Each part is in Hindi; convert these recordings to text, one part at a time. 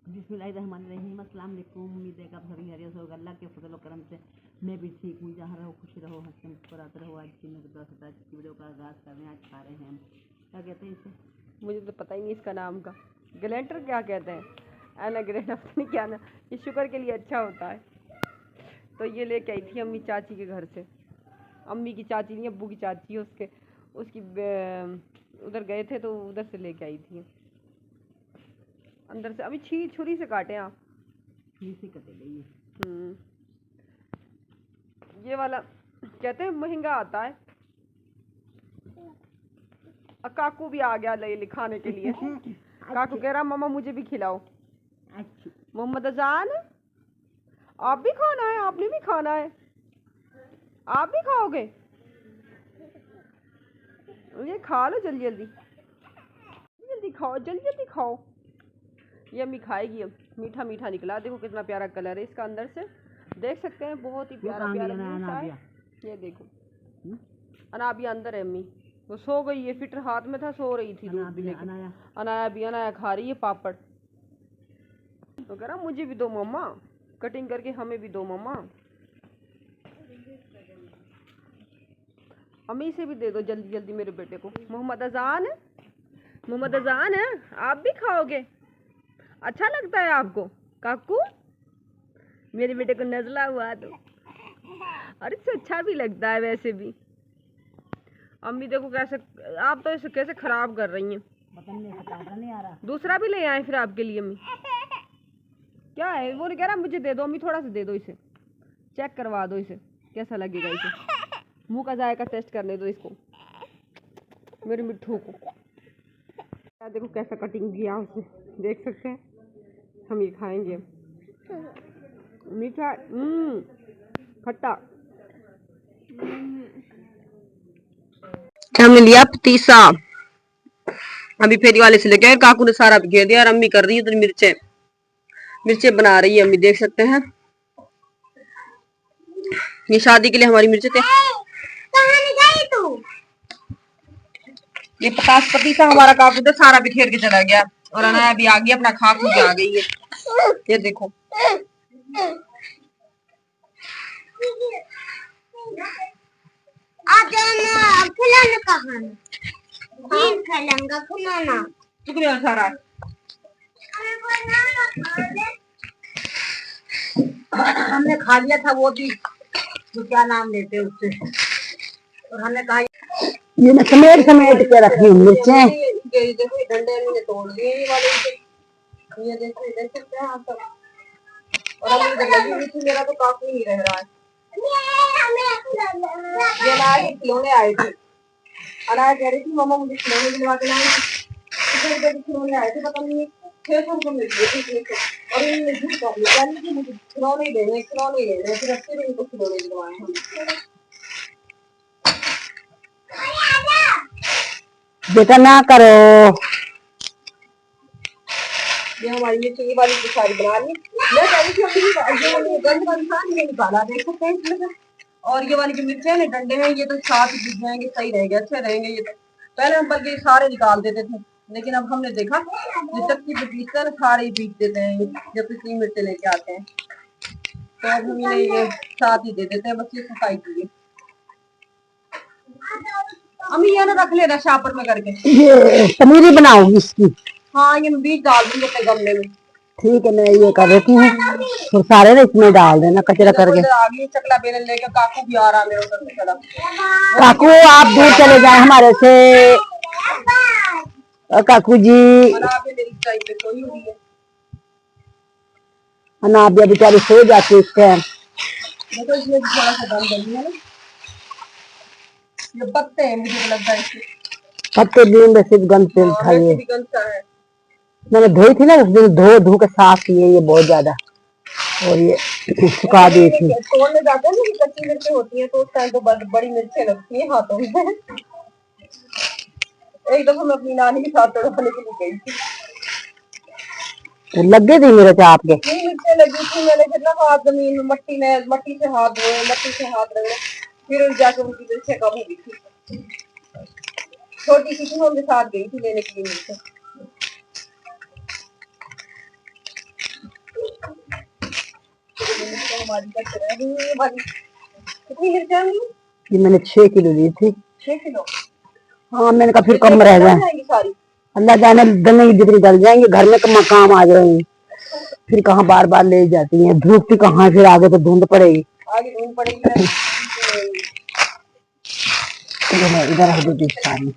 बिस्मिल्लाहिर्रहमानिर्रहीम। अस्सलाम वालेकुम। उम्मीद है कि आप सभी खैरियत से होगा। अल्लाह के फजल व करम से मैं भी ठीक हूँ। जहाँ रहो खुश रहो, हंसते मुस्कुराते रहो। आज की वीडियो का आगाज़ कर रहे हैं। आज खा रहे हैं हम, क्या कहते हैं इसे, मुझे तो पता ही नहीं इसका नाम का। ग्लेंटर क्या कहते हैं, एना ग्लेंटर क्या ना, ये शुगर के लिए अच्छा होता है। तो ये लेके आई थी अम्मी चाची के घर से। अम्मी की चाची नहीं, अब्बू की चाची है उसकी उधर गए थे तो उधर से लेके आई थी। अंदर से अभी छुरी से काटे आप, छुरी से कटेगा ये। ये वाला कहते हैं महंगा आता है। काकू भी आ गया ले खाने के लिए। काकू कह रहा मामा मुझे भी खिलाओ। मोहम्मद अजान आप भी खाना है, आपने भी खाना है, आप भी खाओगे? ये खा लो जल्दी जल्दी, जल्दी खाओ, जल्दी जल्दी खाओ। ये अम्मी खाएगी। अब मीठा मीठा निकला, देखो कितना प्यारा कलर है इसका, अंदर से देख सकते हैं, बहुत ही प्यारा प्यारा है। ये देखो अनाबिया अंदर है। अम्मी वो सो गई है, फिटर हाथ में था, सो रही थी। अनाया खा रही है पापड़। तो कह रहा मुझे भी दो मम्मा, कटिंग करके हमें भी दो मम्मा। अम्मी से भी दे दो जल्दी जल्दी मेरे बेटे को। मोहम्मद अजान है, आप भी खाओगे? अच्छा लगता है आपको काकू? मेरे बेटे को नजला हुआ तो, और इससे अच्छा भी लगता है वैसे भी। अम्मी देखो कैसे, आप तो इसे कैसे खराब कर रही हैं। नहीं आ रहा। दूसरा भी ले आए फिर आपके लिए। अम्मी क्या है, वो नहीं कह रहा मुझे दे दो अम्मी, थोड़ा सा दे दो, इसे चेक करवा दो, इसे कैसा लगेगा, इसे मुंह का जायका टेस्ट करने दो इसको, मेरे मिट्ठू को। देखो कैसा कटिंग किया उसने, देख सकते हैं। हम ये खाएंगे मीठा खट्टा। हमने लिया पतीसा, अभी फेरी वाले से लेके काकू ने सारा घेर दिया और अम्मी कर रही है तो मिर्चें बना रही है अम्मी, देख सकते हैं। ये शादी के लिए हमारी मिर्चें थे। ये 50 पतीसा हमारा काकू तो सारा बिखेर के चला गया, और अनाया भी आ गई, अपना खा खू के आ गई है। ये देखो सारा हमने खा लिया था, वो भी तो क्या नाम लेते उससे, और हमने कहा ये मैं समेट के रखी हूँ मिर्चें। देखो डंडे मैंने तोड़ दिए ये वाले, ये देखो देख सकते हैं आप सब। और अब इधर लगी हुई थी, मेरा तो काफी नहीं रह रहा है। ये अनाज खिलौने आए थे, अनाज कह रही थी मामा मुझे खिलौने दिलवा के लाए। खिलौने आए थे, पता नहीं 600 रुपये मिल गए थे, और इन्होंने झूठ कर लिया कि मुझे खिलौने देने, फिर अच्छे इनको खिलौने दिलवाए हम। बेटा ना करो। ये हमारी मिर्ची वाली तो सारी बना ली। मैं कह रही थी गंद वाली था, ये निकाला, देख सकते हैं इसमें। और ये वाली जो मिर्ची है ना, डंडे हैं, ये तो साथ ही दिख जाएंगे, सही रहेंगे, अच्छे रहेंगे। ये तो पहले हम बल्कि सारे निकाल देते थे, लेकिन अब हमने देखा ये चक्की पे पीस कर सारे ही पीस देते हैं जब पिछली मिर्ची लेके आते हैं, तो अब हम इन्हें ये साथ ही दे देते हैं, बस ये सफाई के लिए। अम्मी ये ना रख लेना शापर में करके, ये पनीरी बनाऊंगी इसकी। हाँ ये बीज डाल दूंगी अपने गमले में। ठीक है, मैं ये कर रही हूँ, तो सारे ना इसमें डाल देना कचरा करके। आगे चकला बेलन लेकर काकू भी आ रहा है मेरे उधर से चला। काकू आप दूर चले जाए हमारे से। काकू जी अनाबिया बेचारी सो जाती है इस टाइम। ये पत्ते हैं, मुझे लगता है पत्ते भी सिर्फ गंद से खाइए। मैंने धोई थी ना उस दिन, धो के साफ किए ये बहुत ज्यादा, और ये सुखा दी थी। तोड़ने जाते हैं ना, कच्ची मिर्चें होती है तो उस टाइम तो बड़ी मिर्चें लगती है हाथों में। एक दफा मैं अपनी नानी के साथ तोड़ने के लिए गई थी, तो लगे थे मेरे से आपके मिर्चें लगी थी। मैंने फिर ना हाथ जमीन में मट्टी से हाथ धोए, मट्टी से हाथ रगड़े, फिर जाकर उनकी मिर्चें कम हो गई थी। छोटी सी थी, उनके साथ गई थी लेने के लिए मिर्चें। ये मैंने 6 किलो ली थी। 6 किलो? हाँ मैंने कहा फिर कम रह जाए। अल्लाह जाने गलने की जितनी गल जाएंगे, घर में काम आ जाएंगे, फिर कहाँ बार बार ले जाती हैं। धूप भी कहाँ, फिर आगे तो धुंध पड़ेगी। आगे धुंध पड़ेगी। इधर रख दो सारी।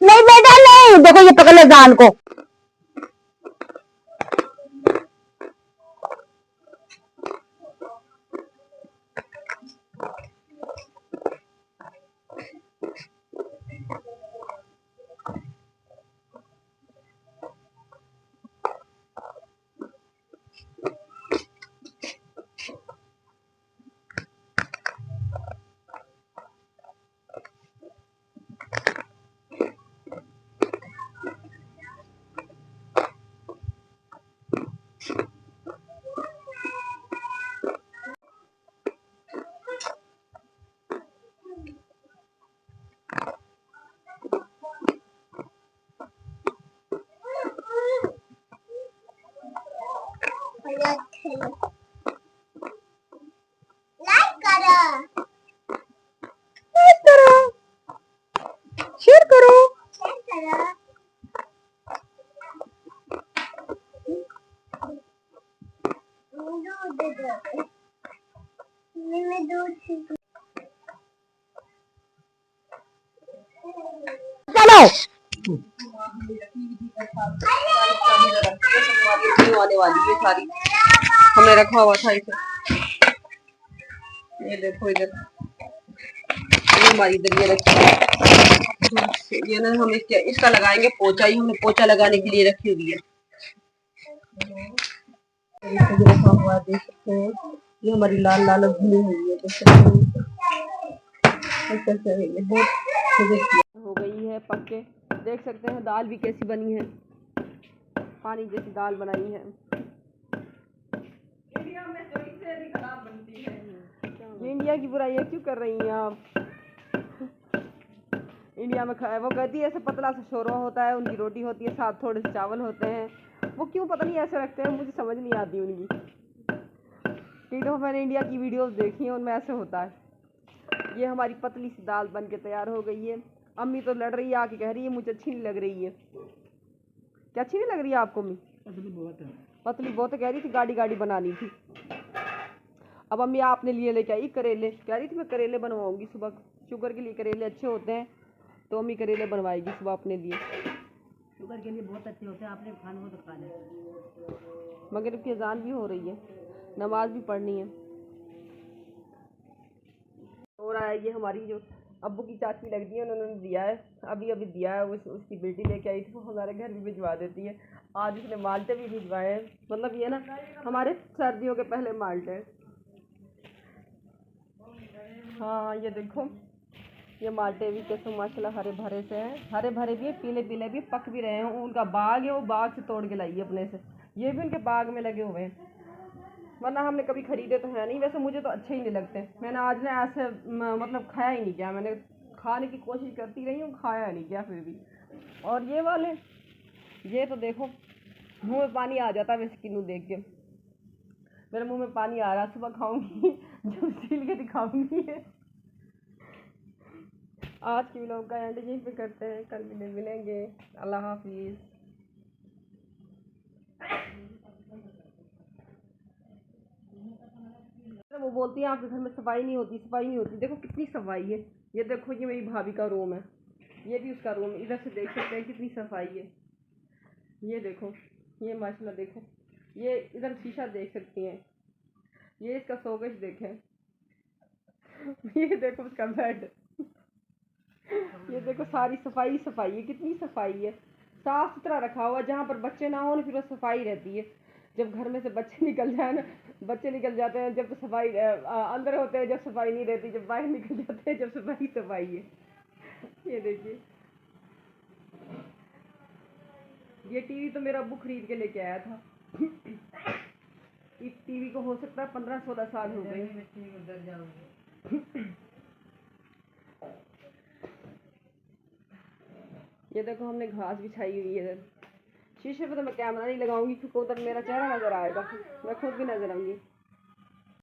नहीं बेटा नहीं, देखो ये पकड़ ले जान को। शेयर करो। चलो आने वाली है सारी, हमने रखा हुआ था इसे। ये देखो इधर, ये हमारी इधर ये रखी, ये ना हम इसका लगाएंगे पोचा, ही हमने पोचा लगाने के लिए रखी हुई है। रखा हुआ देख सकते हैं, ये हमारी लाल लाल भुनी हुई है, देख सकते हैं। हो गई है पक्के, देख सकते हैं दाल भी कैसी बनी है, पानी जैसी दाल बनाई है। इंडिया में जो इससे भी खराब बनती है। ये इंडिया की बुराइयां क्यों कर रही हैं आप? इंडिया में वो कहती है ऐसे पतला सा शोरबा होता है, उनकी रोटी होती है, साथ थोड़े से चावल होते हैं, वो क्यों पता नहीं ऐसे रखते हैं, मुझे समझ नहीं आती उनकी। कई दफ़ा मैंने इंडिया की वीडियोस देखी हैं, उनमें ऐसे होता है। ये हमारी पतली सी दाल बन के तैयार हो गई है। अम्मी तो लड़ रही है, आके कह रही है मुझे अच्छी नहीं लग रही है। क्या अच्छी नहीं लग रही है आपको अम्मी? पतली बहुत कह रही थी, गाड़ी गाड़ी बनानी थी। अब अम्मी आपने लिए लेके आई करेले, कह रही थी मैं करेले बनवाऊंगी सुबह, शुगर के लिए करेले अच्छे होते हैं, तो अम्मी करेले बनवाएगी सुबह अपने लिए। शुगर के लिए बहुत अच्छे होते हैं, आपने खाना हो तो खा लें। मगर की अजान भी हो रही है, नमाज भी पढ़नी है। हो रहा है ये हमारी जो अब्बू की चाची लगती है, उन्होंने दिया है, अभी अभी दिया है, उसकी बेटी लेके आई थी, वो हमारे घर भी भिजवा देती है। आज उसने माल्टे भी भिजवाए हैं, मतलब ये ना हमारे सर्दियों के पहले माल्टे। हाँ ये देखो, ये माल्टे भी कैसे माशाल्लाह हरे भरे से हैं, हरे भरे भी है, पीले पीले भी, पक भी रहे हैं। उनका बाग है, वो बाग से तोड़ के लाई है अपने से, ये भी उनके बाग में लगे हुए हैं, वरना हमने कभी खरीदे तो है नहीं। वैसे मुझे तो अच्छे ही नहीं लगते, मैंने आज ना ऐसे मतलब खाया ही नहीं क्या, मैंने खाने की कोशिश करती रही हूँ, खाया नहीं क्या फिर भी। और ये वाले, ये तो देखो मुंह में पानी आ जाता है वैसे किन्नू देख के, मेरे मुंह में पानी आ रहा, सुबह खाऊंगी जब सील के दिखाऊंगी। आज की व्लॉग का एंड यहीं पे करते हैं, कल भी मिलेंगे। अल्लाह हाफिज़। वो बोलती है आपके घर में सफाई नहीं होती, सफाई नहीं होती, देखो कितनी सफाई है। ये देखो, ये मेरी भाभी का रूम है, ये भी उसका रूम है, इधर से देख सकते हैं कितनी सफाई है। ये देखो, ये माशाल्लाह देखो, ये इधर शीशा देख सकती हैं, ये इसका शोकेस देखें, ये देखो उसका बेड, ये देखो सारी सफाई सफाई है, कितनी सफाई है, साफ सुथरा रखा हुआ। जहाँ पर बच्चे ना हो ना, फिर वो सफाई रहती है। जब घर में से बच्चे निकल जाए ना, बच्चे निकल जाते हैं जब, तो सफाई अंदर होते हैं जब सफाई नहीं रहती, जब बाहर निकल जाते हैं जब सफाई सफाई है। ये देखिए, ये टीवी तो मेरा अब्बू खरीद के लेके आया था। इस टीवी को हो सकता है 15-16 साल हो गए। ये देखो हमने घास बिछाई हुई है इधर। शीशे पे तो मैं कैमरा नहीं लगाऊंगी क्योंकि उधर मेरा चेहरा नजर आएगा, मैं खुद भी नजर आऊंगी।